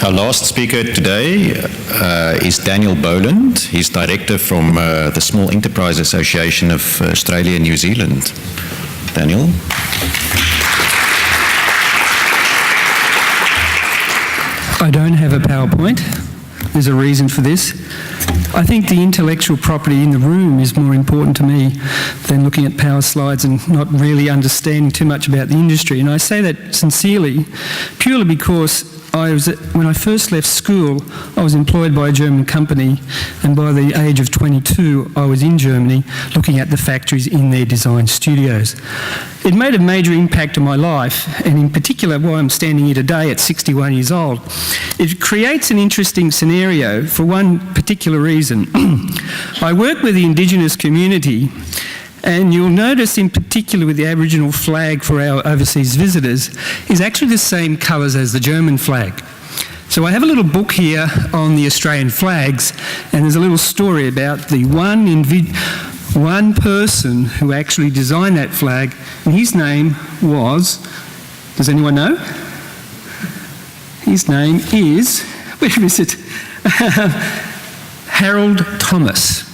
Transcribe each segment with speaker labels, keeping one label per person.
Speaker 1: Our last speaker today is Daniel Boland. He's director from the Small Enterprise Association of Australia and New Zealand. Daniel.
Speaker 2: I don't have a PowerPoint. There's a reason for this. I think the intellectual property in the room is more important to me than looking at power slides and not really understanding too much about the industry. And I say that sincerely, purely because when I first left school, I was employed by a German company, and by the age of 22, I was in Germany looking at the factories in their design studios. It made a major impact on my life, and in particular why I'm standing here today at 61 years old. It creates an interesting scenario for one particular reason. I work with the Indigenous community, and you'll notice in particular with the Aboriginal flag for our overseas visitors is actually the same colours as the German flag. So I have a little book here on the Australian flags, and there's a little story about the one person who actually designed that flag, and his name was, does anyone know? His name is, where is it? Harold Thomas.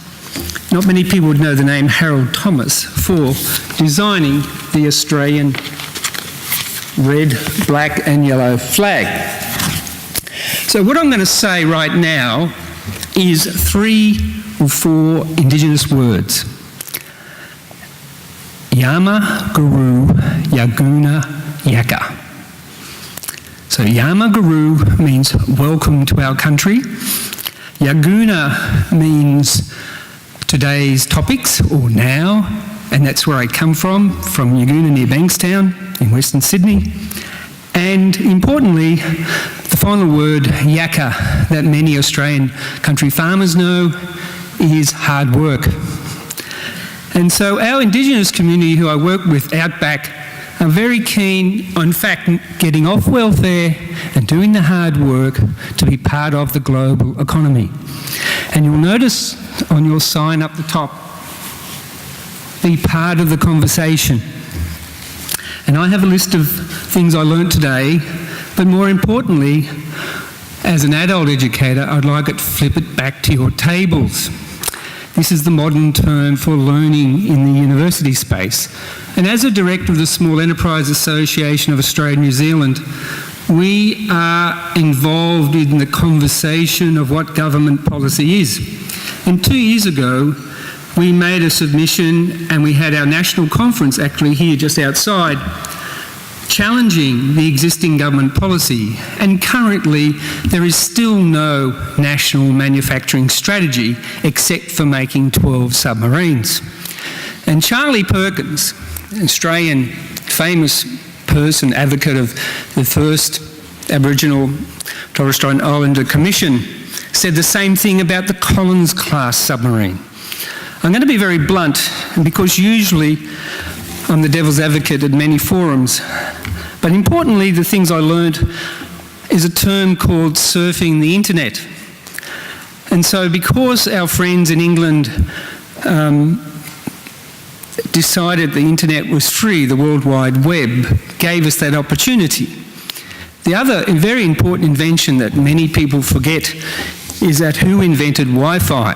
Speaker 2: Not many people would know the name Harold Thomas for designing the Australian red, black and yellow flag. So what I'm going to say right now is 3 or 4 Indigenous words. Yama, Guru, Yaguna, Yaka. So Yama Guru means welcome to our country. Yaguna means today's topics, or now, and that's where I come from Yaguna near Bankstown in Western Sydney. And importantly, the final word, Yaka, that many Australian country farmers know, is hard work. And so our Indigenous community who I work with out back are very keen on, in fact, getting off welfare and doing the hard work to be part of the global economy. And you'll notice on your sign up the top, be part of the conversation. And I have a list of things I learnt today, but more importantly, as an adult educator, I'd like it to flip it back to your tables. This is the modern term for learning in the university space. And as a director of the Small Enterprise Association of Australia and New Zealand, we are involved in the conversation of what government policy is. And 2 years ago, we made a submission and we had our national conference actually here just outside, challenging the existing government policy. And currently, there is still no national manufacturing strategy except for making 12 submarines. And Charlie Perkins, an Australian famous person, advocate of the first Aboriginal Torres Strait Islander Commission, said the same thing about the Collins-class submarine. I'm going to be very blunt, because usually I'm the devil's advocate at many forums, but importantly the things I learned is a term called surfing the internet. And so because our friends in England decided the internet was free, the World Wide Web gave us that opportunity. The other very important invention that many people forget is that who invented Wi-Fi?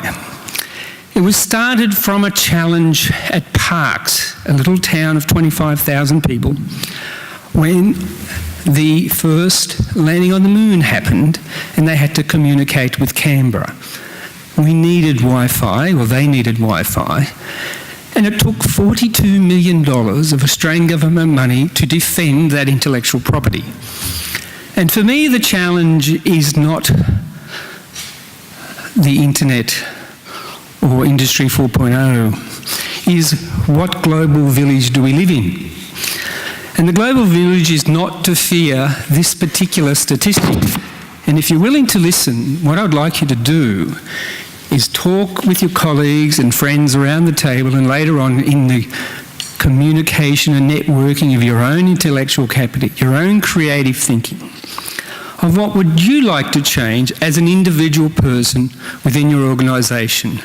Speaker 2: It was started from a challenge at Parkes, a little town of 25,000 people, when the first landing on the moon happened and they had to communicate with Canberra. We needed Wi-Fi, or they needed Wi-Fi, and it took $42 million of Australian government money to defend that intellectual property. And for me, the challenge is not the internet or Industry 4.0, is what global village do we live in? And the global village is not to fear this particular statistic. And if you're willing to listen, what I'd like you to do is talk with your colleagues and friends around the table, and later on in the communication and networking of your own intellectual capital, your own creative thinking, of what would you like to change as an individual person within your organisation.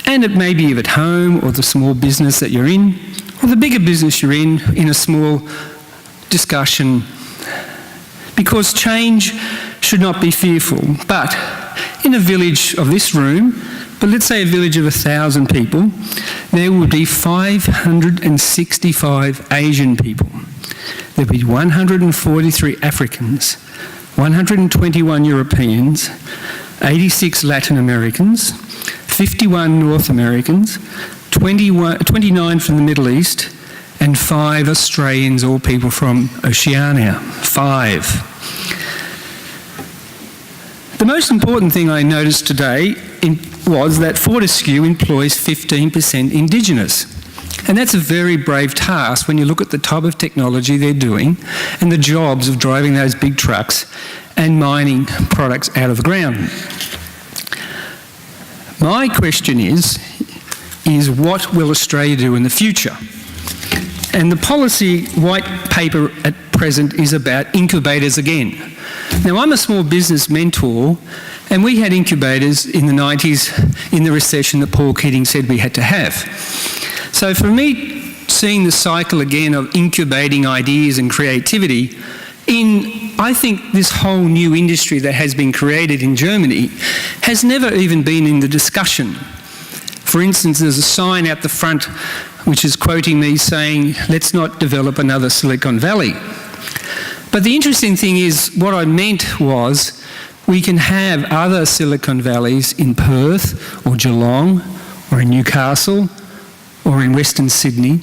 Speaker 2: And it may be at home, or the small business that you're in, or the bigger business you're in a small discussion. Because change should not be fearful. But in a village of this room, but let's say a village of 1,000 people, there would be 565 Asian people. There would be 143 Africans, 121 Europeans, 86 Latin Americans, 51 North Americans, 29 from the Middle East, and 5 Australians, all people from Oceania. 5. The most important thing I noticed today was that Fortescue employs 15% Indigenous. And that's a very brave task when you look at the type of technology they're doing and the jobs of driving those big trucks and mining products out of the ground. My question is what will Australia do in the future? And the policy white paper at present is about incubators again. Now, I'm a small business mentor, and we had incubators in the 90s in the recession that Paul Keating said we had to have. So for me, seeing the cycle again of incubating ideas and creativity I think this whole new industry that has been created in Germany has never even been in the discussion. For instance, there's a sign out the front which is quoting me saying, let's not develop another Silicon Valley. But the interesting thing is, what I meant was, we can have other Silicon Valleys in Perth or Geelong or in Newcastle or in Western Sydney,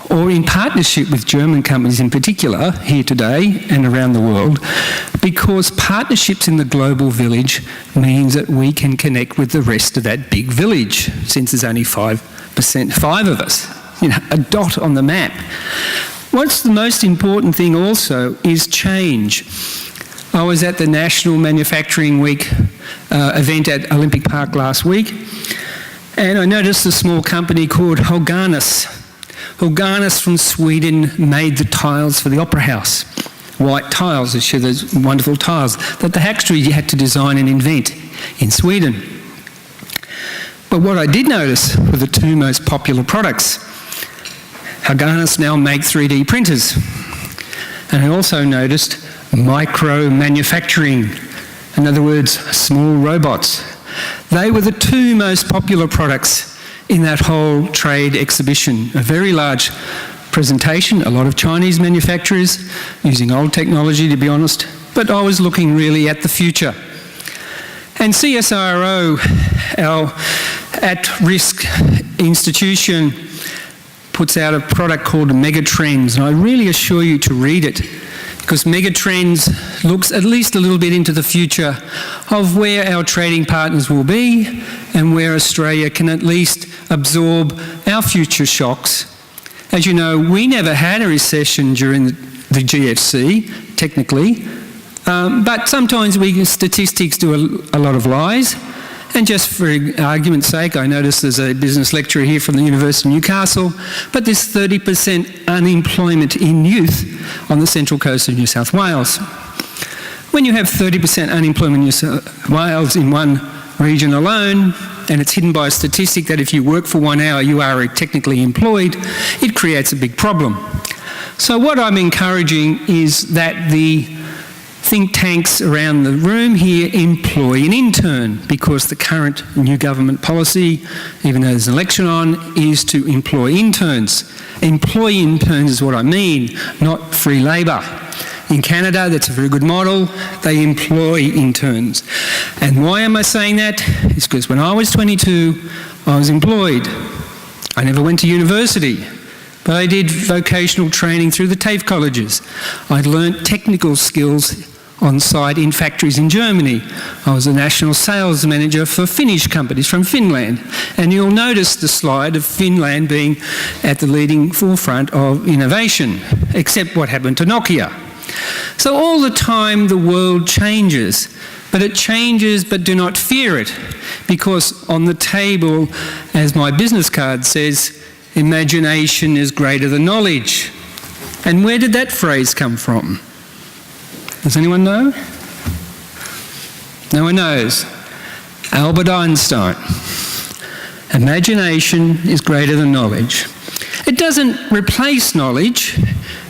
Speaker 2: or in partnership with German companies in particular, here today and around the world, because partnerships in the global village means that we can connect with the rest of that big village, since there's only 5 of us, a dot on the map. What's the most important thing also is change. I was at the National Manufacturing Week event at Olympic Park last week, and I noticed a small company called Höganäs. Höganäs from Sweden made the tiles for the Opera House. White tiles, which are those wonderful tiles that the Hackstrey had to design and invent in Sweden. But what I did notice were the 2 most popular products. Höganäs now make 3D printers. And I also noticed micro-manufacturing, in other words, small robots. They were the 2 most popular products in that whole trade exhibition. A very large presentation, a lot of Chinese manufacturers using old technology, to be honest, but I was looking really at the future. And CSIRO, our at-risk institution, puts out a product called Megatrends, and I really assure you to read it, because Megatrends looks at least a little bit into the future of where our trading partners will be and where Australia can at least absorb our future shocks. As you know, we never had a recession during the GFC, technically, but sometimes statistics do a lot of lies. And just for argument's sake, I noticed there's a business lecturer here from the University of Newcastle, but there's 30% unemployment in youth on the central coast of New South Wales. When you have 30% unemployment in New South Wales in one region alone, and it's hidden by a statistic that if you work for 1 hour, you are technically employed, it creates a big problem. So what I'm encouraging is that the think tanks around the room here employ an intern, because the current new government policy, even though there's an election on, is to employ interns. Employ interns is what I mean, not free labour. In Canada, that's a very good model. They employ interns. And why am I saying that? It's because when I was 22, I was employed. I never went to university, but I did vocational training through the TAFE colleges. I learnt technical skills on site in factories in Germany. I was a national sales manager for Finnish companies from Finland. And you'll notice the slide of Finland being at the leading forefront of innovation, except what happened to Nokia. So all the time the world changes, but it changes, but do not fear it, because on the table, as my business card says, imagination is greater than knowledge. And where did that phrase come from? Does anyone know? No one knows. Albert Einstein. Imagination is greater than knowledge. It doesn't replace knowledge.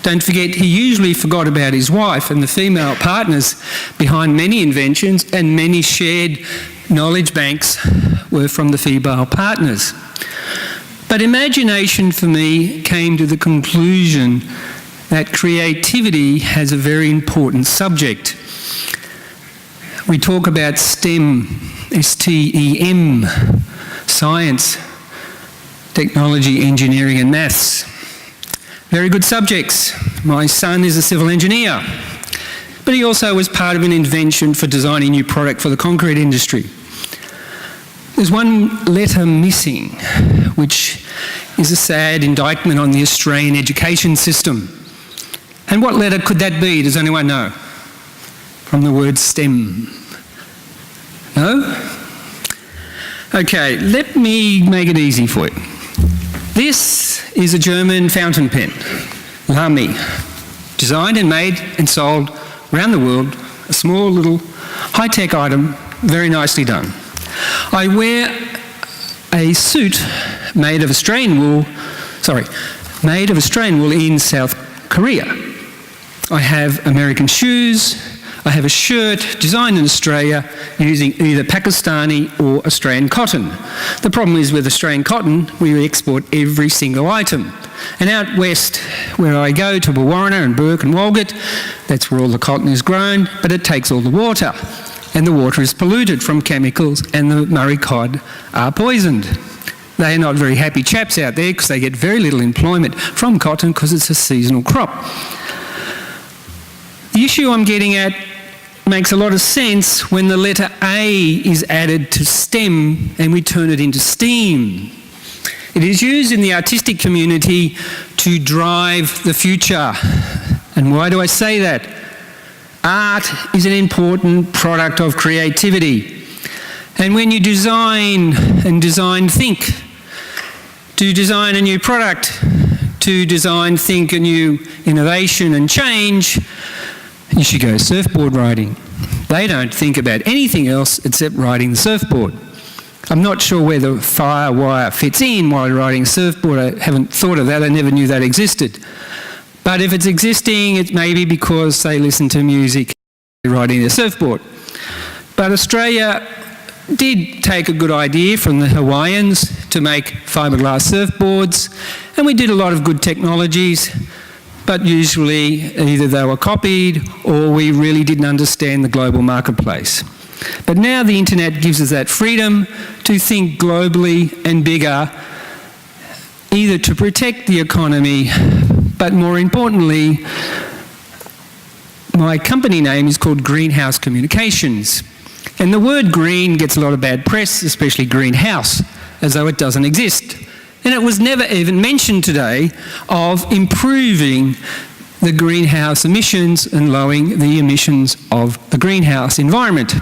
Speaker 2: Don't forget, he usually forgot about his wife and the female partners behind many inventions, and many shared knowledge banks were from the female partners. But imagination for me came to the conclusion that creativity has a very important subject. We talk about STEM, S-T-E-M, science, technology, engineering and maths. Very good subjects. My son is a civil engineer, but he also was part of an invention for designing a new product for the concrete industry. There's one letter missing, which is a sad indictment on the Australian education system. And what letter could that be? Does anyone know? From the word STEM. No? Okay, let me make it easy for you. This is a German fountain pen, Lamy, designed and made and sold around the world, a small little high-tech item, very nicely done. I wear a suit made of Australian wool in South Korea. I have American shoes. I have a shirt designed in Australia using either Pakistani or Australian cotton. The problem is with Australian cotton, we export every single item. And out west, where I go to Warriner and Burke and Walgett, that's where all the cotton is grown, but it takes all the water. And the water is polluted from chemicals, and the Murray cod are poisoned. They are not very happy chaps out there because they get very little employment from cotton because it's a seasonal crop. The issue I'm getting at makes a lot of sense when the letter A is added to STEM and we turn it into STEAM. It is used in the artistic community to drive the future. And why do I say that? Art is an important product of creativity. And when you design think, to design a new product, to think a new innovation and change, you should go surfboard riding. They don't think about anything else except riding the surfboard. I'm not sure where the fire wire fits in while riding a surfboard. I haven't thought of that. I never knew that existed. But if it's existing, it may be because they listen to music riding their surfboard. But Australia did take a good idea from the Hawaiians to make fiberglass surfboards, and we did a lot of good technologies, but usually either they were copied or we really didn't understand the global marketplace. But now the internet gives us that freedom to think globally and bigger, either to protect the economy, but more importantly, my company name is called Greenhouse Communications. And the word green gets a lot of bad press, especially greenhouse, as though it doesn't exist. And it was never even mentioned today of improving the greenhouse emissions and lowering the emissions of the greenhouse environment.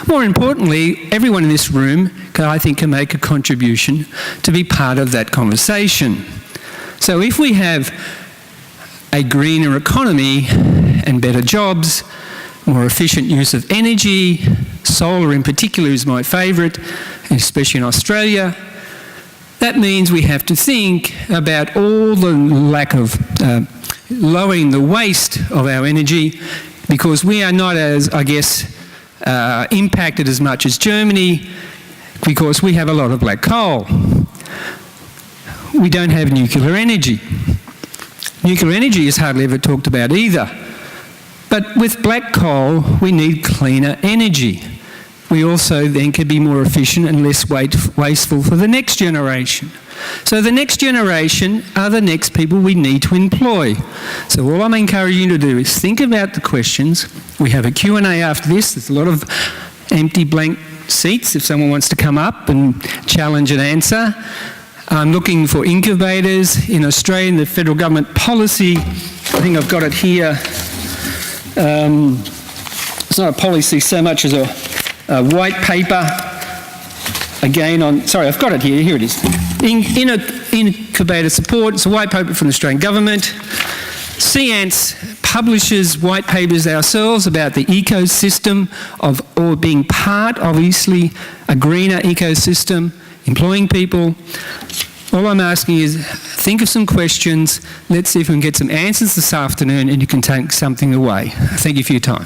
Speaker 2: More importantly, everyone in this room, I think, can make a contribution to be part of that conversation. So if we have a greener economy and better jobs, more efficient use of energy, solar in particular is my favourite, especially in Australia, that means we have to think about all the lack of lowering the waste of our energy, because we are not as, I guess, impacted as much as Germany, because we have a lot of black coal. We don't have nuclear energy. Nuclear energy is hardly ever talked about either. But with black coal, we need cleaner energy. We also then can be more efficient and less wasteful for the next generation. So the next generation are the next people we need to employ. So all I'm encouraging you to do is think about the questions. We have a Q&A after this. There's a lot of empty blank seats if someone wants to come up and challenge and answer. I'm looking for incubators in Australia in the federal government policy. I think I've got it here. It's not a policy so much as a white paper. Again on, sorry, I've got it here. Here it is. Incubator support. It's a white paper from the Australian government. SEEANZ publishes white papers ourselves about the ecosystem of, or being part, obviously, a greener ecosystem, employing people. All I'm asking is think of some questions. Let's see if we can get some answers this afternoon and you can take something away. Thank you for your time.